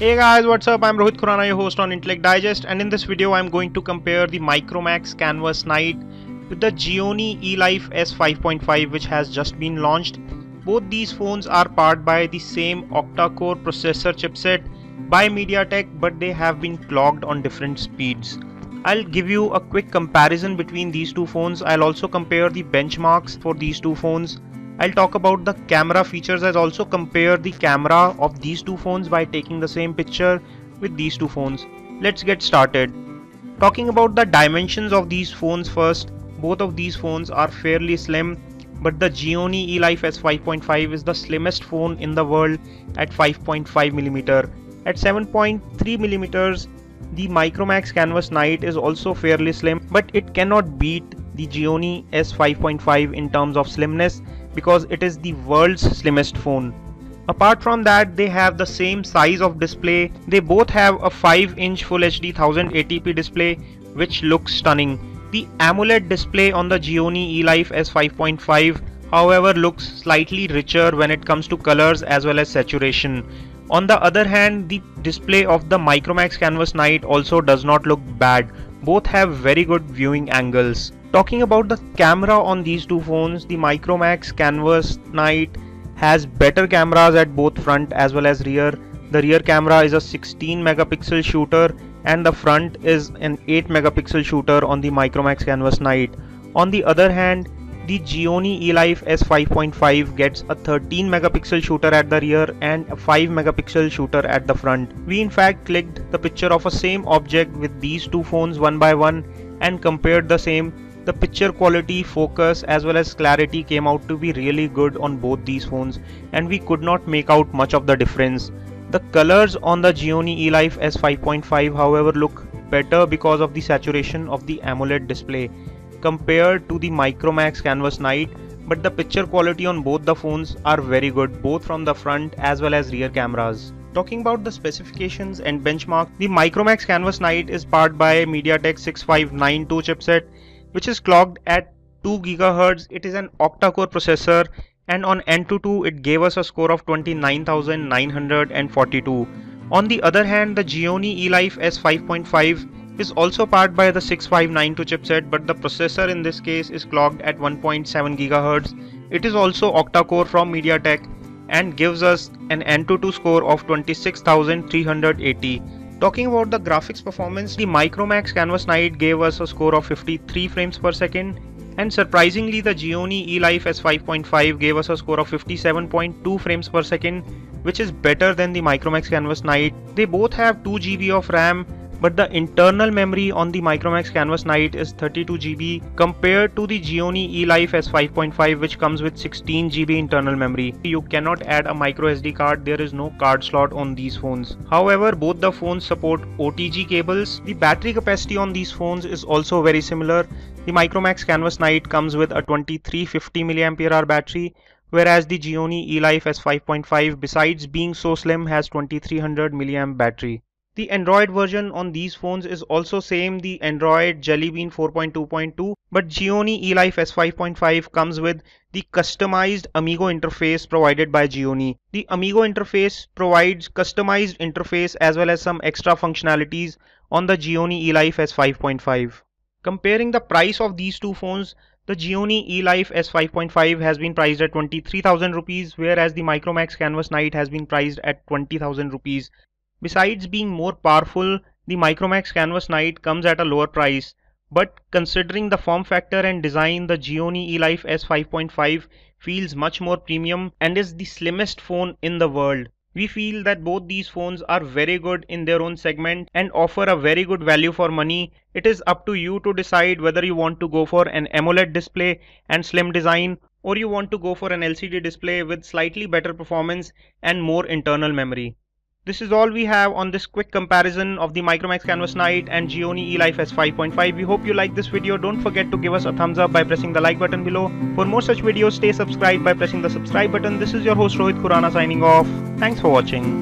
Hey guys, what's up? I'm Rohit Khurana, your host on Intellect Digest, and in this video I'm going to compare the Micromax Canvas Night with the Gionee Elife S5.5 which has just been launched. Both these phones are powered by the same Octacore processor chipset by MediaTek, but they have been clocked on different speeds. I'll give you a quick comparison between these two phones. I'll also compare the benchmarks for these two phones. I'll talk about the camera features. I'll also compare the camera of these two phones by taking the same picture with these two phones. Let's get started. Talking about the dimensions of these phones first, both of these phones are fairly slim, but the Gionee Elife S5.5 is the slimmest phone in the world at 5.5mm. At 7.3mm, the Micromax Canvas Night is also fairly slim, but it cannot beat the Gionee S5.5 in terms of slimness because it is the world's slimmest phone. Apart from that, they have the same size of display. They both have a 5-inch Full HD 1080p display which looks stunning. The AMOLED display on the Gionee Elife S5.5 however looks slightly richer when it comes to colors as well as saturation. On the other hand, the display of the Micromax Canvas Night also does not look bad. Both have very good viewing angles. Talking about the camera on these two phones, the Micromax Canvas Night has better cameras at both front as well as rear. The rear camera is a 16-megapixel shooter and the front is an 8-megapixel shooter on the Micromax Canvas Night. On the other hand, the Gionee Elife S5.5 gets a 13-megapixel shooter at the rear and a 5-megapixel shooter at the front. We in fact clicked the picture of a same object with these two phones one by one and compared the same. The picture quality, focus as well as clarity came out to be really good on both these phones and we could not make out much of the difference. The colors on the Gionee Elife S5.5 however look better because of the saturation of the AMOLED display compared to the Micromax Canvas Night, but the picture quality on both the phones are very good, both from the front as well as rear cameras. Talking about the specifications and benchmark, the Micromax Canvas Night is powered by MediaTek 6592 chipset which is clocked at 2 GHz. It is an octa-core processor and on Antutu it gave us a score of 29,942. On the other hand, the Gionee Elife S5.5 is also powered by the 6592 chipset, but the processor in this case is clocked at 1.7 GHz. It is also octa-core from MediaTek and gives us an Antutu score of 26,380. Talking about the graphics performance, the Micromax Canvas Night gave us a score of 53 frames per second and surprisingly the Gionee Elife S5.5 gave us a score of 57.2 frames per second, which is better than the Micromax Canvas Night. They both have 2 GB of RAM, but the internal memory on the Micromax Canvas Night is 32 GB compared to the Gionee Elife S5.5 which comes with 16 GB internal memory. You cannot add a micro SD card, there is no card slot on these phones. However, both the phones support OTG cables. The battery capacity on these phones is also very similar. The Micromax Canvas Night comes with a 2350 mAh battery, whereas the Gionee Elife S5.5 besides being so slim has 2300 mAh battery. The Android version on these phones is also same, the Android Jelly Bean 4.2.2, but Gionee Elife S5.5 comes with the customized Amigo interface provided by Gionee. The Amigo interface provides customized interface as well as some extra functionalities on the Gionee Elife S5.5. Comparing the price of these two phones, the Gionee Elife S5.5 has been priced at 23,000 rupees, whereas the Micromax Canvas Night has been priced at 20,000 rupees. Besides being more powerful, the Micromax Canvas Night comes at a lower price, but considering the form factor and design, the Gionee Elife S5.5 feels much more premium and is the slimmest phone in the world. We feel that both these phones are very good in their own segment and offer a very good value for money. It is up to you to decide whether you want to go for an AMOLED display and slim design or you want to go for an LCD display with slightly better performance and more internal memory. This is all we have on this quick comparison of the Micromax Canvas Night and Gionee Elife S5.5. We hope you like this video. Don't forget to give us a thumbs up by pressing the like button below. For more such videos, stay subscribed by pressing the subscribe button. This is your host Rohit Khurana signing off. Thanks for watching.